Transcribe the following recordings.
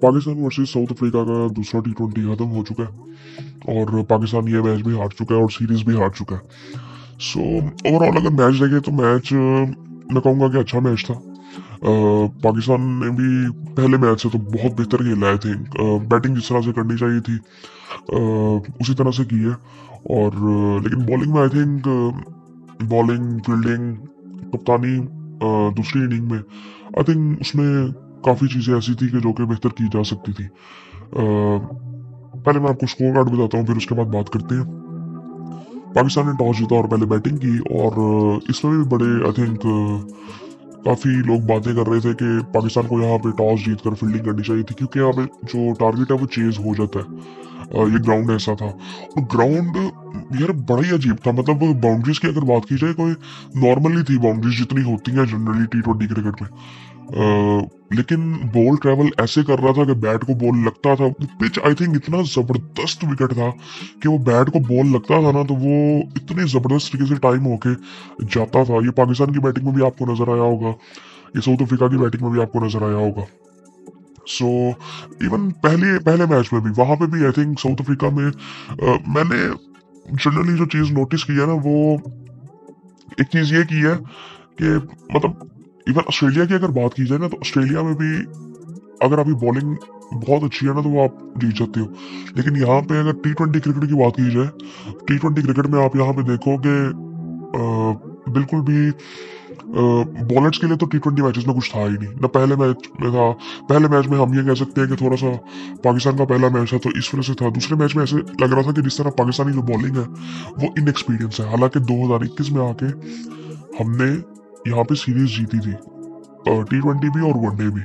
Pakistan versus south Africa का दूसरा टी20 खत्म हो चुका है और पाकिस्तान ये मैच भी हार चुका है और सीरीज भी हार चुका है। सो ओवरऑल अगर मैच देखें तो मैच मैं कहूँगा कि अच्छा मैच था। पाकिस्तान ने भी पहले मैच से तो बहुत बेहतर खेला है। थे बैटिंग जिस तरह से करनी चाहिए थी उसी तरह से की है। और लेकिन बॉलिंग में आई थिंक बॉलिंग फील्डिंग कप्तानी दूसरी इनिंग में आई थिंक उसमें काफ़ी चीज़ें ऐसी थी कि जो कि बेहतर की जा सकती थी। पहले मैं आपको स्कोर कार्ड बताता हूँ, फिर उसके बाद बात करते हैं। पाकिस्तान ने टॉस जीता और पहले बैटिंग की और इसमें भी बड़े आई थिंक काफ़ी लोग बातें कर रहे थे कि पाकिस्तान को यहाँ पे टॉस जीत कर फील्डिंग करनी चाहिए थी, क्योंकि यहाँ पे जो टारगेट है वो चेज हो जाता है। ये ग्राउंड ऐसा था और ग्राउंड यार बड़ा ही अजीब था। मतलब बाउंड्रीज की अगर बात की जाए, कोई नॉर्मली थी बाउंड्रीज जितनी होती हैं जनरली टी20 क्रिकेट में। लेकिन बॉल ट्रेवल ऐसे कर रहा था कि बैट को बॉल लगता था। पिच आई थिंक इतना जबरदस्त विकेट था कि वो बैट को बॉल लगता था ना तो वो इतने जबरदस्त तरीके से टाइम होके जाता था। ये पाकिस्तान की बैटिंग में भी आपको नजर आया होगा, ये साउथ अफ्रीका की बैटिंग में भी आपको नजर आया होगा। सो इवन पहले पहले मैच में भी वहां पे भी आई थिंक साउथ अफ्रीका में मैंने जनरली जो चीज नोटिस की है ना, वो एक चीज ये की है कि मतलब इवन ऑस्ट्रेलिया की अगर बात की जाए ना, तो ऑस्ट्रेलिया में भी अगर आपकी बॉलिंग बहुत अच्छी है ना तो वो आप जीत जाते हो। लेकिन यहाँ पे अगर टी20 क्रिकेट की बात की जाए, टी20 क्रिकेट में आप यहाँ पे देखोगे बिल्कुल भी बॉलर्स के लिए तो टी20 मैचेस में कुछ था ही नहीं ना। पहले मैच में था, पहले मैच में हम ये कह सकते हैं कि थोड़ा सा पाकिस्तान का पहला मैच था तो इस वजह से था। दूसरे मैच में ऐसे लग रहा था कि जिस तरह पाकिस्तानी जो बॉलिंग है वो इनएक्सपीरियंस है। हालांकि 2021 में आके हमने यहाँ पे सीरीज जीती थी, टी20 भी और वनडे भी।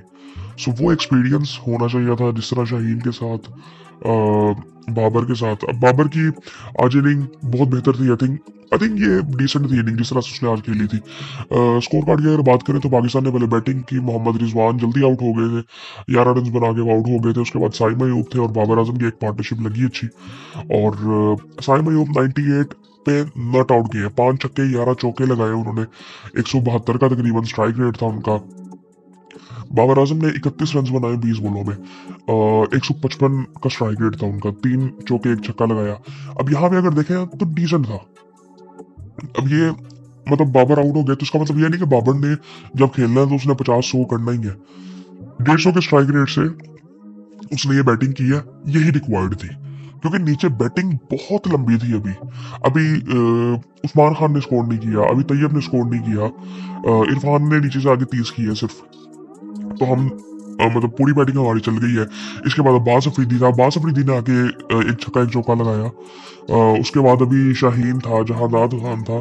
सो वो एक्सपीरियंस होना चाहिए था, जिस तरह शाहीन के साथ बाबर के साथ। अब बाबर की आज इनिंग बहुत बेहतर थी। आई थिंक ये डिसेंट थी इनिंग जिस तरह से उसने आज खेली थी। स्कोर कार्ड की अगर बात करें तो पाकिस्तान ने पहले बैटिंग की, मोहम्मद रिजवान जल्दी आउट हो गए थे, 11 रन बना के आउट हो गए थे। उसके बाद साइम अयूब थे और बाबर आजम की एक पार्टनरशिप लगी अच्छी। और साइम अयूब 98 पे नॉट आउट किए, 5 छक्के 11 चौके लगाए उन्होंने। 172 का तकरीबन स्ट्राइक रेट था उनका। बाबर आजम ने 31 रन बनाए 20 बॉलों में, 155 का स्ट्राइक रेट था उनका, 3 चौके 1 छक्का लगाया। अब यहाँ पे अगर देखें तो डिसेंट था। अब ये मतलब बाबर आउट हो गया तो इसका मतलब ये नहीं कि बाबर ने जब खेलना है तो उसने 50-100 करना ही है। 150 के स्ट्राइक रेट से उसने ये बैटिंग की है, यही रिक्वायर्ड थी, क्योंकि नीचे बैटिंग बहुत लंबी थी। अभी अभी उस्मान खान ने स्कोर नहीं किया, अभी तैयब ने स्कोर नहीं किया, इरफान ने नीचे से आगे 30 की है सिर्फ। तो हम मतलब पूरी बैटिंग हमारी चल गई है। इसके बाद अब्बास अफरीदी था, अब्बास अफरीदी ने आके एक छक्का एक चौका लगाया। उसके बाद अभी शाहीन था, जहादाद खान था,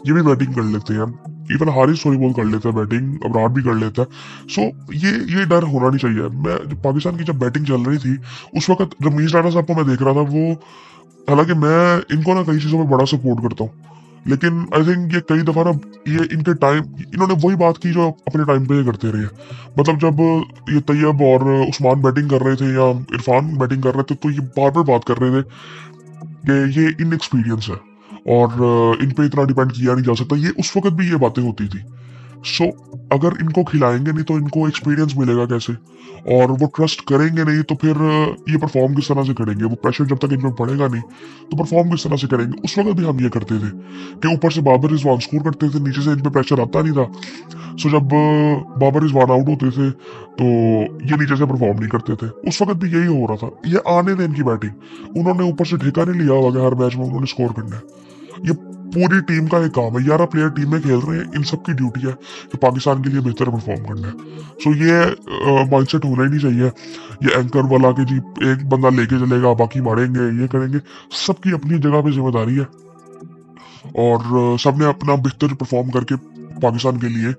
ये भी बैटिंग कर लेते हैं। इवन हारिस थोड़ी बहुत कर लेता है बैटिंग, अबरार भी कर लेता है। सो ये डर होना नहीं चाहिए। मैं जब पाकिस्तान की जब बैटिंग चल रही थी उस वक्त रमीज राणा साहब को मैं देख रहा था। वो हालांकि मैं इनको ना कई चीज़ों में बड़ा सपोर्ट करता हूँ, लेकिन आई थिंक ये कई दफा ना ये इनके टाइम इन्होंने वही बात की जो अपने टाइम पे ये करते रहे। मतलब जब ये तैयब और उस्मान बैटिंग कर रहे थे या इरफान बैटिंग कर रहे थे तो ये बार बार बात कर रहे थे कि ये इनएक्सपीरियंस है और इन पे इतना डिपेंड किया नहीं जा सकता। ये उस वक्त भी ये बातें होती थी। सो अगर इनको खिलाएंगे नहीं तो इनको एक्सपीरियंस मिलेगा कैसे, और वो ट्रस्ट करेंगे नहीं तो फिर ये परफॉर्म किस तरह से करेंगे। वो प्रेशर जब तक इन पर पड़ेगा नहीं तो परफॉर्म किस तरह से करेंगे। उस वक्त भी हम ये करते थे कि ऊपर से बाबर रिजवान स्कोर करते थे, नीचे से इन पे प्रेशर आता नहीं था। सो जब बाबर रिजवान आउट होते थे तो ये नीचे से परफॉर्म नहीं करते थे। उस वक्त भी यही हो रहा था। ये आने दें इनकी बैटिंग, उन्होंने ऊपर से ठेका नहीं लिया हुआ कि हर मैच में उन्होंने स्कोर करना है। ये पूरी टीम का एक काम है। 11 प्लेयर टीम में खेल रहे हैं, इन सबकी ड्यूटी है कि पाकिस्तान के लिए बेहतर परफॉर्म करना है। सो ये माइंडसेट होना ही नहीं चाहिए ये एंकर वाला कि जी एक बंदा लेके चलेगा बाकी मारेंगे ये करेंगे। सबकी अपनी जगह पे जिम्मेदारी है और सबने अपना बेहतर परफॉर्म करके पाकिस्तान के लिए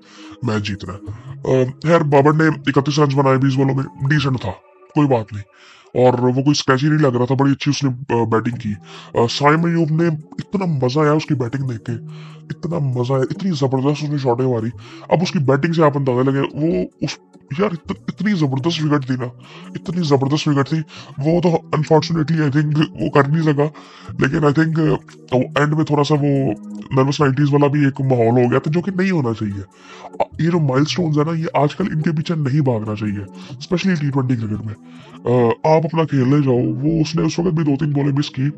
मैच जीतना है। खैर बाबर ने 31 रन बनाए 20 बॉलों में, डिसेंट था, कोई बात नहीं। और वो कोई स्क्रैची नहीं लग रहा था, बड़ी अच्छी उसने बैटिंग की। साइम अयूब ने इतना मजा आया उसकी बैटिंग देख के, इतना मजा आया, इतनी जबरदस्त उसने शॉटें मारी। अब उसकी बैटिंग से आप अंदाजा लगे वो उस यार इतनी जबरदस्त विकेट थी ना, इतनी जबरदस्त विकेट थी। वो तो अनफॉर्चुनेटली आई थिंक वो कर नहीं सका, लेकिन आई थिंक एंड में थोड़ा सा वो नर्वस 90s वाला भी एक माहौल हो गया था, जो कि नहीं होना चाहिए। ये जो माइलस्टोन्स है ना, ये आजकल इनके पीछे नहीं भागना चाहिए, स्पेशली T20 क्रिकेट में। आप अपना खेलने जाओ। वो उसने उस वक्त भी 2-3 बॉलें मिस की,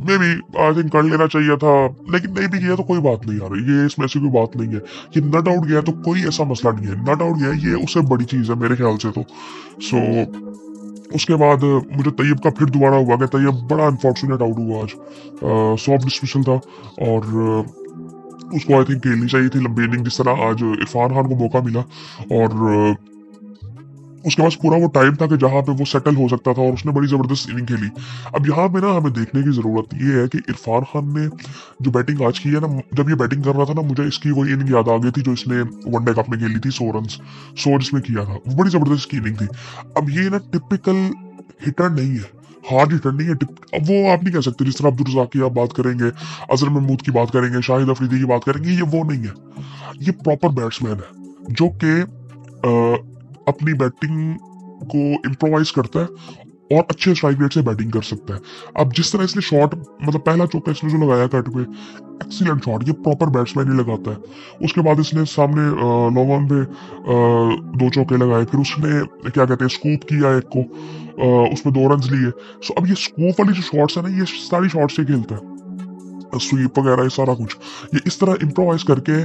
मे बी आई थिंक कर लेना चाहिए था, लेकिन नहीं भी किया तो कोई बात नहीं यार, ये इसमें ऐसी कोई बात नहीं है। ये नट आउट गया तो कोई ऐसा मसला नहीं है, नट आउट गया ये उससे बड़ी चीज है मेरे ख्याल से तो। सो उसके बाद मुझे तैयब का फिर दोबारा हुआ कि तैयब बड़ा अनफॉर्चुनेट आउट हुआ आज। सॉफ्ट डिस्मिसल था, और उसको आई थिंक खेलनी चाहिए थी लंबी इनिंग, जिस तरह आज इरफान खान को मौका मिला। और उसके पास पूरा वो टाइम था कि जहां पे वो सेटल हो सकता था, और उसने बड़ी जबरदस्त इनिंग खेली। अब यहाँ पे ना हमें देखने की जरूरत ये है कि इरफान खान ने जो बैटिंग आज की है ना, जब ये बैटिंग कर रहा था ना, मुझे इसकी वही इनिंग याद आ गई थी जो इसने वनडे कप में खेली थी, 100 रन 100 जिसमें किया था। वो बड़ी जबरदस्त की इनिंग थी। अब ये ना टिपिकल हिटर नहीं है, हार्ड हिटर नहीं है। अब वो आप नहीं कह सकते, जिस तरह अब्दुल रज़ाक की आप बात करेंगे, अजहर महमूद की बात करेंगे, शाहिद अफरीदी की बात करेंगे, ये वो नहीं है। ये प्रॉपर बैट्समैन है जो कि अपनी बैटिंग को इम्प्रोवाइज करता है और अच्छे स्ट्राइक रेट से बैटिंग कर सकता है। अब जिस तरह इसने शॉट, मतलब पहला चौका इसने जो लगाया कट पे, एक्सीलेंट शॉट, ये प्रॉपर बैट्समैन ही लगाता है। उसके बाद इसने सामने लॉन्ग ऑन पे 2 चौके लगाए, फिर उसने क्या कहते हैं स्कूप किया एक को, उसमें 2 रन लिए। सो अब ये स्कूप वाली जो शॉट्स है ना, ये सारी शॉट्स से खेलता है, स्वीप वगैरह ये सारा कुछ ये इस तरह इम्प्रोवाइज करके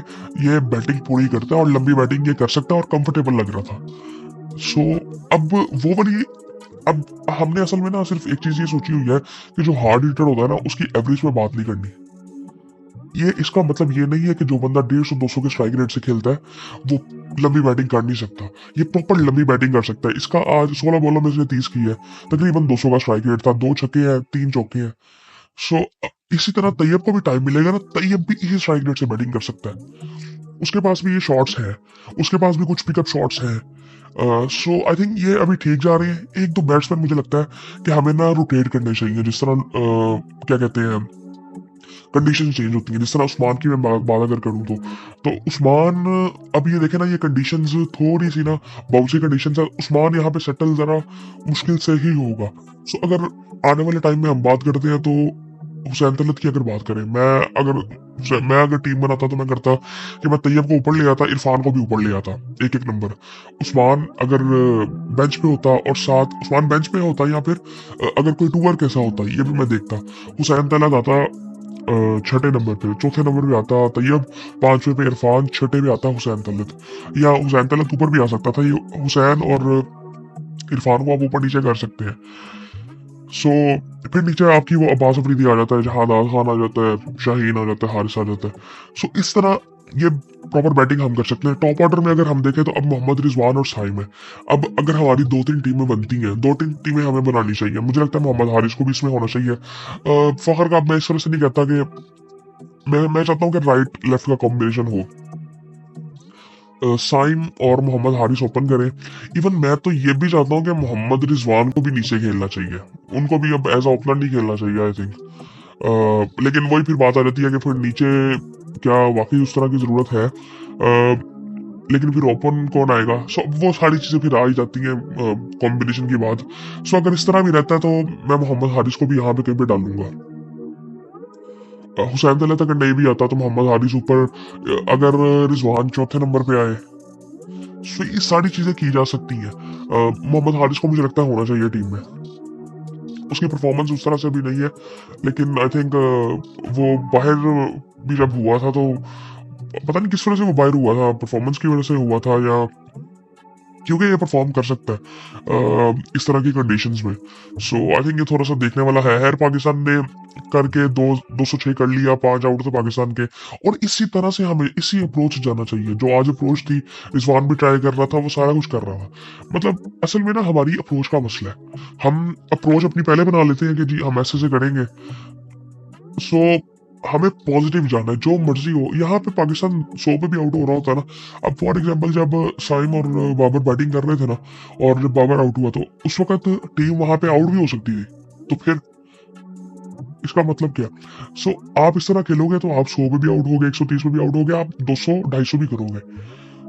ये बैटिंग पूरी करता है, और लंबी बैटिंग ये कर सकता है, और कंफर्टेबल लग रहा था। सो अब वो वाली, अब हमने असल में ना सिर्फ एक चीज ये सोची हुई है कि जो हार्ड हिटर होता है ना, उसकी एवरेज में बात नहीं करनी। ये इसका मतलब ये नहीं है कि जो बंदा 150-200 के स्ट्राइक रेट से खेलता है वो लंबी बैटिंग कर नहीं सकता। ये प्रॉपर लंबी बैटिंग कर सकता है। इसका आज 16 बॉलों में इसने 30 की है, तकरीबन 200 का स्ट्राइक रेट था, 2 छक्के हैं, 3 चौके हैं। सो इसी तरह तैयब को भी टाइम मिलेगा ना, तैयब भी इसी स्ट्राइक रेट से बैटिंग कर सकता है। उसके पास भी ये शॉट्स हैं, उसके पास भी कुछ पिकअप शॉट्स हैं। सो आई थिंक ये अभी ठीक जा रहे हैं। एक दो बैट्समैन मुझे लगता है कि हमें ना रोटेट करने चाहिए, जिस तरह क्या कहते हैं कंडीशन चेंज होती हैं। जिस तरह उस्मान की मैं बात अगर करूँ तो उस्मान, अब ये देखे ना, ये कंडीशंस थोड़ी सी ना बाउंसी कंडीशन है, उस्मान यहाँ पे सेटल जरा मुश्किल से ही होगा। सो अगर आने वाले टाइम में हम बात करते हैं तो हुसैन तलत की अगर बात करें, मैं अगर टीम बनाता तो मैं करता कि मैं तैयब को ऊपर ले आता, इरफान को भी ऊपर ले आता, एक एक नंबर। उस्मान अगर बेंच पे होता, और साथ उस्मान बेंच पे होता, या फिर अगर कोई टूर कैसा होता ये भी मैं देखता। हुसैन तलत आता छठे नंबर पे, चौथे नंबर पे आता तैयब, पांचवे पे इरफान, छठे पे आता हुसैन तलत। या हुसैन तलत ऊपर भी आ सकता था, ये हुसैन और इरफान को आप ऊपर नीचे कर सकते हैं। सो फिर नीचे आपकी वो अब्बास अफरीदी आ जाता है, जहादार खान आ जाता है, शाहीन आ जाता है, हारिस आ जाता है। सो इस तरह ये प्रॉपर बैटिंग हम कर सकते हैं। टॉप ऑर्डर में अगर हम देखें तो अब मोहम्मद रिजवान और साइम है। अब अगर हमारी 2-3 टीमें बनती हैं, 2-3 टीमें हमें बनानी चाहिए। मुझे लगता है मोहम्मद हारिस को भी इसमें होना चाहिए। फखर का मैं इस तरह से नहीं कहता कि मैं चाहता हूँ कि राइट लेफ्ट का कॉम्बिनेशन हो, साइम और मोहम्मद हारिस ओपन करें। इवन मैं तो ये भी चाहता हूँ कि मोहम्मद रिजवान को भी नीचे खेलना चाहिए, उनको भी अब एज ओपनर नहीं खेलना चाहिए आई थिंक। लेकिन वही फिर बात आ जाती है कि फिर नीचे क्या वाकई उस तरह की जरूरत है, लेकिन फिर ओपन कौन आएगा। सो वो सारी चीजें फिर आ ही जाती हैं कॉम्बिनेशन की बात। सो अगर इस तरह भी रहता है तो मैं मोहम्मद हारिस को भी यहाँ पे कहीं पे डालूंगा। हुसैन तलत अगर नहीं भी आता तो मोहम्मद हारिस ऊपर, अगर रिजवान चौथे नंबर पे आए। सो ये सारी चीजें की जा सकती हैं। मोहम्मद हारिस को मुझे लगता है होना चाहिए टीम में। उसकी परफॉर्मेंस उस तरह से भी नहीं है, लेकिन आई थिंक वो बाहर भी जब हुआ था तो पता नहीं किस तरह से वो बाहर हुआ था, परफॉर्मेंस की वजह से हुआ था, या क्योंकि ये परफॉर्म कर सकता है इस तरह की कंडीशंस में। सो आई थिंक ये थोड़ा सा देखने वाला है। पाकिस्तान ने करके 206 कर लिया, 5 आउट थे पाकिस्तान के, और इसी तरह से हमें इसी अप्रोच जाना चाहिए। जो आज अप्रोच थी, रिजवान भी ट्राई कर रहा था, वो सारा कुछ कर रहा था। मतलब असल में ना हमारी अप्रोच का मसला है। हम अप्रोच अपनी पहले बना लेते हैं कि जी हम ऐसे से करेंगे। सो हमें पॉजिटिव जाना है, जो मर्जी हो। यहाँ पे पाकिस्तान 100 पे भी आउट हो रहा होता है ना। अब फॉर एग्जांपल जब साइम और बाबर बैटिंग कर रहे थे ना, और जब बाबर आउट हुआ, तो उस वक्त टीम वहां पे आउट भी हो सकती थी। तो फिर इसका मतलब क्या? आप इस तरह खेलोगे तो आप 100 पे भी आउट हो गए, 130 पे भी आउट हो गए, आप 200 250 भी करोगे।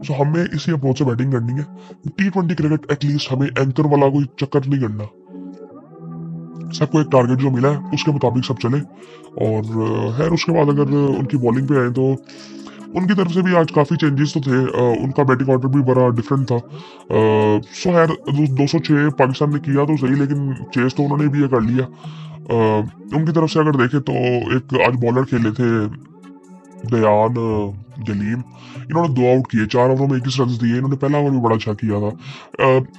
सो हमें इसी अप्रोच से बैटिंग करनी है। T20 क्रिकेट एटलीस्ट हमें एंकर वाला कोई चक्कर नहीं करना। सबको एक टारगेट जो मिला है उसके मुताबिक सब चले। और खैर उसके बाद अगर उनकी बॉलिंग पे आए तो उनकी तरफ से भी आज काफ़ी चेंजेस तो थे। उनका बैटिंग ऑर्डर भी बड़ा डिफरेंट था। सो खैर 206 पाकिस्तान ने किया तो सही, लेकिन चेस तो उन्होंने भी ये कर लिया। उनकी तरफ से अगर देखें तो एक आज बॉलर खेले थे दयान जलीम, इन्होंने 2 आउट किए, 4 ओवरों में 21 रन दिए। इन्होंने पहला ओवर भी बड़ा अच्छा किया था।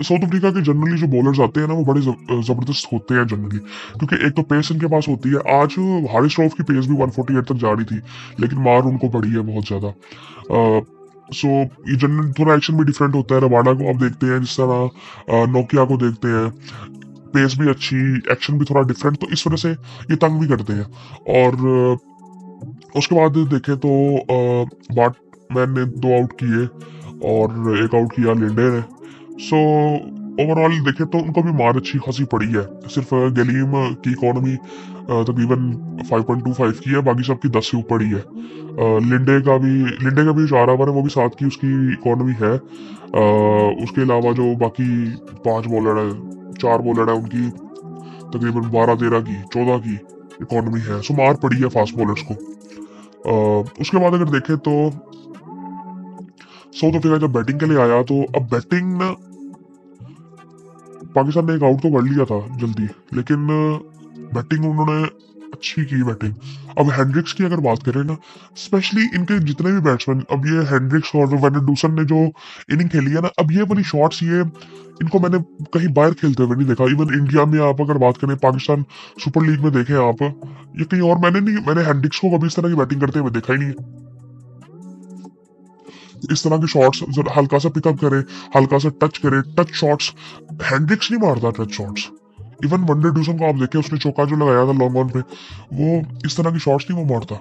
साउथ अफ्रीका के जनरली जो बॉलर्स आते हैं ना वो बड़े जबरदस्त होते हैं जनरली, क्योंकि एक तो पेस इनके पास होती है। आज हारिस रऊफ की पेस भी 148 तक जा रही थी, लेकिन मार उनको पड़ी है बहुत ज्यादा। सो ये जनरल थोड़ा एक्शन भी डिफरेंट होता है। रबाडा को आप देखते हैं, जिस तरह नोकिया को देखते हैं, पेस भी अच्छी, एक्शन भी थोड़ा डिफरेंट, तो इस वजह से ये तंग भी करते हैं। और उसके बाद देखें तो बैटमैन ने 2 आउट किए और 1 आउट किया लिंडे ने। सो ओवरऑल देखें तो उनको भी मार अच्छी खासी पड़ी है। सिर्फ गलीम की इकोनॉमी तकरीबन 5.25 की है, बाकी सबकी 10 से ऊपर ही है। लिंडे का भी 4 ओवर है, वो भी 7 की उसकी इकोनॉमी है। उसके अलावा जो बाकी 5 बॉलर है, 4 बॉलर है, उनकी तकरीबन 12-13 की 14 की इकोनॉमी है। सो मार पड़ी है फास्ट बॉलर्स को। उसके बाद अगर देखें तो साउथ अफ्रीका जब बैटिंग के लिए आया तो अब बैटिंग ना पाकिस्तान ने 1 आउट तो कर लिया था जल्दी, लेकिन बैटिंग उन्होंने अच्छी की बैटिंग। अब हेंड्रिक्स की अगर बात करें ना, स्पेशली इनके जितने भी बैट्समैन, अब ये हेंड्रिक्स और वेनेडूसन ने जो इनिंग खेली है ना, अब ये वाली शॉट्स ये इनको मैंने कहीं बाहर खेलते हुए नहीं देखा। इवन इंडिया में आप अगर बात करें, पाकिस्तान सुपर लीग में देखें आप, ये कहीं और मैंने हेंड्रिक्स को कभी इस तरह की बैटिंग करते हुए देखा ही नहीं है। इस तरह के शॉट्स हल्का सा पिकअप करे, हल्का सा टच करे, टच शॉट्स हेंड्रिक्स नहीं मारता। Touch shots even one day Dussen को आप देखें, उसने चौका जो लगाया था लॉन्ग ऑन पे, वो इस तरह की शॉट्स नहीं वो मारता।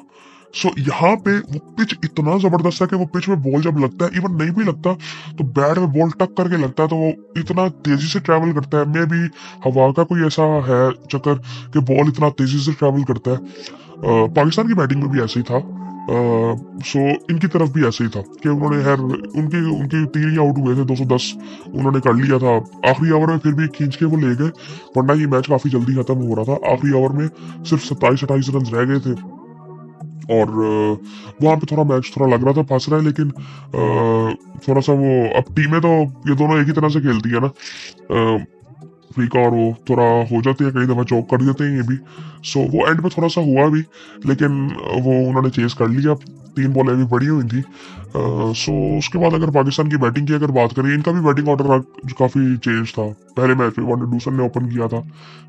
सो यहाँ पे वो पिच इतना जबरदस्त है कि वो पिच में बॉल जब लगता है, इवन नहीं भी लगता तो बैट में बॉल टक करके लगता है, तो वो इतना तेजी से ट्रेवल करता है। मे भी हवा का कोई ऐसा है चक्कर कि बॉल इतना तेजी से ट्रेवल करता है। पाकिस्तान की बैटिंग में भी ऐसे ही था। सो इनकी तरफ भी ऐसे ही था कि उन्होंने खैर उनकी उनकी 3 ही आउट हुए थे, 210 उन्होंने कर लिया था। आखिरी ओवर में फिर भी खींच के वो ले गए, वरना ये मैच काफी जल्दी खत्म हो रहा था। आखिरी ओवर में सिर्फ 27-28 रन रह गए थे और वहां पे थोड़ा मैच थोड़ा लग रहा था फंस रहा है, लेकिन थोड़ा सा वो, अब टीमें तो ये दोनों एक ही तरह से खेलती है ना, अफ्रीका और वो थोड़ा हो जाते हैं, कई दफा चौक कर देते हैं ये भी। सो वो एंड पे थोड़ा सा हुआ भी, लेकिन वो उन्होंने चेस कर लिया। 3 बॉलें भी पड़ी हुई थी। सो उसके बाद अगर पाकिस्तान की बैटिंग की अगर बात करें, इनका भी बैटिंग ऑर्डर काफी चेंज था। पहले मैच में वनडे डूसन ने ओपन किया था,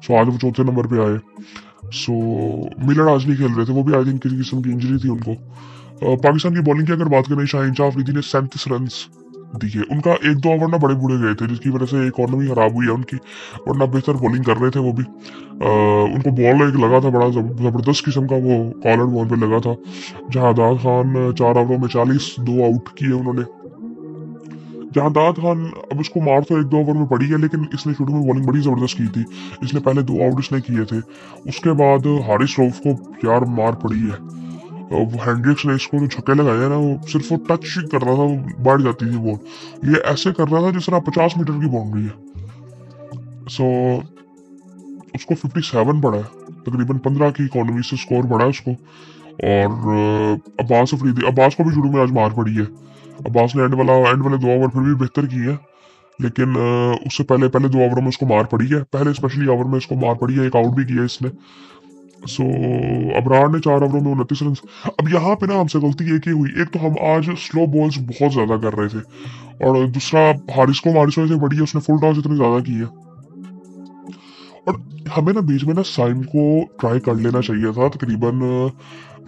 सो आज वो चौथे नंबर पे आए। सो मिलर आज नहीं खेल रहे थे, वो भी आई थिंक किसी किस्म की इंजरी थी उनको। पाकिस्तान की बॉलिंग की अगर बात करें, शाहीन शाह अफरीदी ने 37 रन दिए। उनका 1-2 ओवर ना बड़े बुरे गए थे, जिसकी वजह से इकोनॉमी खराब हुई है उनकी, वरना बेहतर बॉलिंग कर रहे थे वो भी। उनको बॉल एक लगा था बड़ा जबरदस्त किस्म का, वो कॉलर बॉल पे लगा था। जहादाद खान 4 ओवरों में 40, 2 आउट किए उन्होंने। जहादाद खान अब उसको मार तो 1-2 ओवर में पड़ी है, लेकिन इसने शुरू में बॉलिंग बड़ी जबरदस्त की थी। इसने पहले 2 आउट इसने किए थे। उसके बाद हारिस रऊफ को यार मार पड़ी है। वो हेंड्रिक्स ने इसको जो छक्के लगाए ना, वो सिर्फ वो टच कर रहा था, वो बढ़ जाती थी बॉल। ये ऐसे कर रहा था जिस तरह 50 मीटर की बाउंड्री है। सो उसको 57 पड़ा है, तकरीबन 15 की इकोनॉमी से स्कोर बढ़ा है उसको। और अब्बास को भी शुरू में आज मार पड़ी है। अब्बास ने एंड वाले 2 ओवर फिर भी बेहतर किए हैं, लेकिन उससे पहले 2 ओवरों में उसको मार पड़ी है। पहले स्पेशली ओवर में इसको मार पड़ी है, 1 आउट भी किया इसने। सो अबरार ने 4 ओवरों में 29 रन। अब यहाँ पे ना हमसे गलती एक ही हुई, एक तो हम आज स्लो बॉल्स बहुत ज्यादा कर रहे थे, और दूसरा हारिस से बड़ी है, उसने फुल टॉस इतनी ज्यादा की है। और हमें ना बीच में ना साइम को ट्राई कर लेना चाहिए था, तकरीबन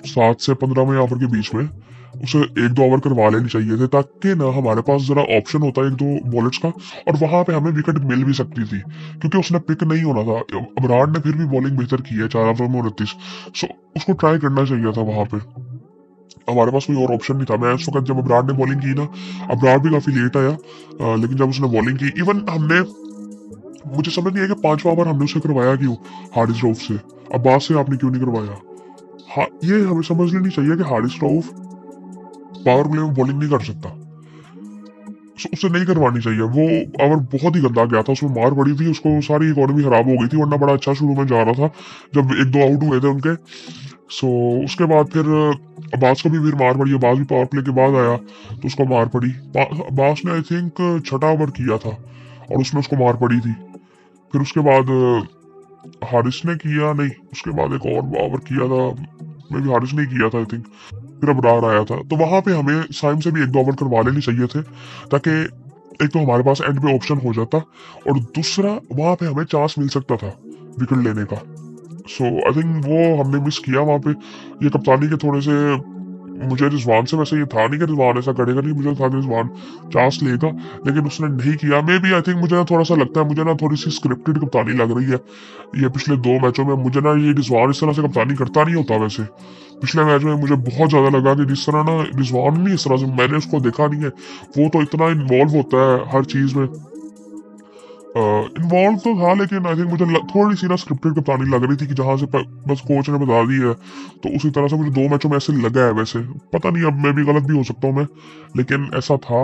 7 से 15वें ओवर के बीच में उसे 1-2 ओवर करवा लेनी चाहिए थे, ताकि ना हमारे पास जरा ऑप्शन होता है 1-2 बॉलर्स का, और वहां पे हमें विकेट मिल भी सकती थी, क्योंकि उसने पिक नहीं होना था। अबरार ने फिर भी बॉलिंग बेहतर की है, 4 ओवर में 29। सो उसको ट्राई करना चाहिए था वहां पे, हमारे पास कोई और ऑप्शन नहीं था। मैं उस वक्त जब अबरार ने बॉलिंग की ना, अबरार भी काफी लेट आया, लेकिन जब उसने बॉलिंग की, इवन हमने, मुझे समझ नहीं आया कि 5वां ओवर हमने उसे करवाया क्यों, हारिस रऊफ से। अब्बास से आपने क्यों नहीं करवाया? हाँ, ये हमें समझ लेनी चाहिए कि हारिस रऊफ पावर प्ले में बॉलिंग नहीं कर सकता। उससे नहीं करवानी चाहिए। वो ओवर बहुत ही गंदा गया था, उसमें मार पड़ी थी, उसको सारी इकोनॉमी खराब हो गई थी, वरना बड़ा अच्छा शुरू में जा रहा था जब 1-2 आउट हुए थे उनके। सो उसके बाद फिर अब्बास को भी फिर मार पड़ी। अब्बास भी पावर प्ले के बाद आया तो उसको मार पड़ी। अब्बास ने आई थिंक छठा ओवर किया था और उसमें उसको मार पड़ी थी। फिर उसके बाद हारिस ने किया, नहीं उसके बाद एक और ओवर किया था, मे भी हारिस ने ही किया था आई थिंक। फिर अबरार आया था, तो वहां पे हमें साइम से भी 1-2 ओवर करवा लेनी चाहिए थे, ताकि एक तो हमारे पास एंड पे ऑप्शन हो जाता और दूसरा वहां पे हमें चांस मिल सकता था विकेट लेने का। सो आई थिंक वो हमने मिस किया वहां पे। ये कप्तानी के थोड़े से, मुझे रिजवान से वैसे ये था नहीं कि रिजवान ऐसा करेगा, नहीं मुझे था कि रिजवान चांस लेगा, लेकिन उसने नहीं किया। मे बी आई थिंक मुझे ना थोड़ा सा लगता है, मुझे ना थोड़ी सी स्क्रिप्टेड कप्तानी लग रही है ये पिछले 2 मैचों में। मुझे ना ये रिजवान इस तरह से कप्तानी करता नहीं होता वैसे। पिछले मैच में मुझे बहुत ज्यादा लगा कि जिस तरह ना रिजवान नहीं, इस तरह से मैंने उसको देखा नहीं है। वो तो इतना इन्वॉल्व होता है हर चीज में, इन्वॉल्व तो था, लेकिन आई थिंक मुझे थोड़ी सी ना स्क्रिप्टेड कप्तानी लग रही थी कि जहां से बस कोच ने बता दी है, तो उसी तरह से मुझे 2 मैचों में ऐसे लगा है। वैसे पता नहीं, अब मैं भी गलत भी हो सकता हूँ मैं, लेकिन ऐसा था।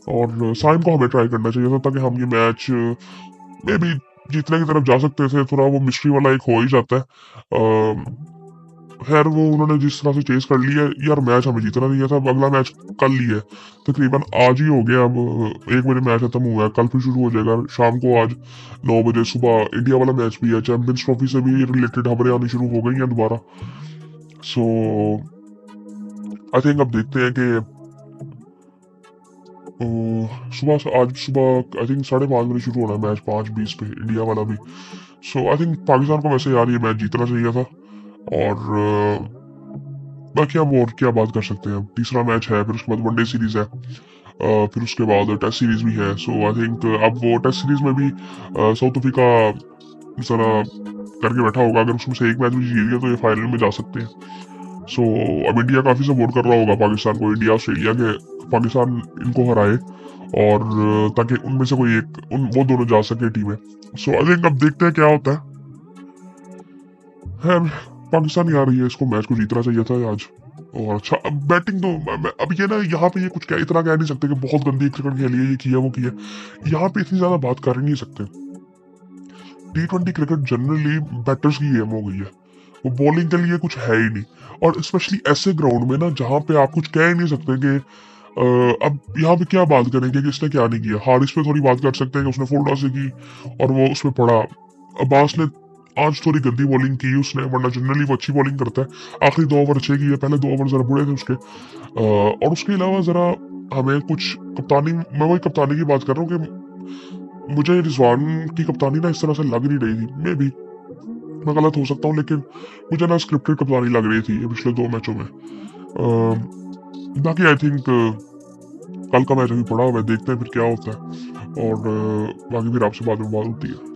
और साइम को हमें ट्राई करना चाहिए था ताकि हम ये मैच में भी जीतने की तरफ जा सकते थे। थोड़ा वो मिस्ट्री वाला एक हो ही जाता है। खैर वो उन्होंने जिस तरह से चेस कर लिया यार, मैच हमें जीतना नहीं था। अब अगला मैच कल ही है, तकरीबन आज ही हो गया। अब 1 बजे मैच खत्म हुआ है, कल फिर शुरू हो जाएगा शाम को। आज 9 बजे सुबह इंडिया वाला मैच भी है, चैंपियंस ट्रॉफी से भी रिलेटेड खबरें आनी शुरू हो गई हैं दोबारा। सो आई थिंक अब देखते हैं कि सुबह से, आज सुबह आई थिंक 5:30 बजे शुरू होना है मैच, 5:20 पे इंडिया वाला भी। सो आई थिंक पाकिस्तान को वैसे यार ये मैच जीतना चाहिए था। और बाकी हम और क्या बात कर सकते हैं। तीसरा मैच है, फिर उसके बाद वनडे सीरीज है, फिर उसके बाद टेस्ट सीरीज भी है। सो आई थिंक अब वो टेस्ट सीरीज में भी साउथ अफ्रीका जरा करके बैठा होगा, अगर उसमें से एक मैच भी जीत गया तो ये फाइनल में जा सकते हैं। सो अब इंडिया काफी सपोर्ट कर रहा होगा पाकिस्तान को, इंडिया ऑस्ट्रेलिया के, पाकिस्तान इनको हराए और ताकि उनमें से कोई एक वो दोनों जा सके टीमें। सो आई थिंक अब देखते हैं क्या होता है। खैर पाकिस्तान ही आ रही है, इसको मैच को जीतना चाहिए था आज। और अच्छा, अब बैटिंग तो अब ये ना यहाँ पे ये कुछ क्या इतना कह नहीं सकते कि बहुत गंदी क्रिकेट खेली है, ये किया वो किया। यहाँ पे इतनी ज्यादा बात कर ही नहीं सकते। T20 क्रिकेट जनरली बैटर्स की गेम हो गई है, वो बॉलिंग के लिए कुछ है ही नहीं। और स्पेशली ऐसे ग्राउंड में ना जहाँ पे आप कुछ कह ही नहीं सकते कि अब यहाँ पे क्या बात करेंगे कि इसने क्या नहीं किया। हारिस पे थोड़ी बात कर सकते हैं कि उसने फोल्डा से की और वो उसमें पड़ा। अब्बास ने आज थोड़ी गंदी बॉलिंग की उसने, वरना जनरली वो अच्छी बॉलिंग करता है। आखिरी 2 ओवर अच्छे किए, पहले 2 ओवर जरा बुरे थे उसके। और उसके अलावा जरा हमें कुछ कप्तानी, मैं वही कप्तानी की बात कर रहा हूँ कि मुझे रिजवान की कप्तानी ना इस तरह से लग नहीं रही थी। मे बी मैं गलत हो सकता हूँ, लेकिन मुझे ना स्क्रिप्टेड कप्तानी लग रही थी ये पिछले 2 मैचों में। बाकी आई थिंक कल का मैच अभी पड़ा हुआ है, देखते हैं फिर क्या होता है। और बाकी फिर आपसे बाद में बात होती है।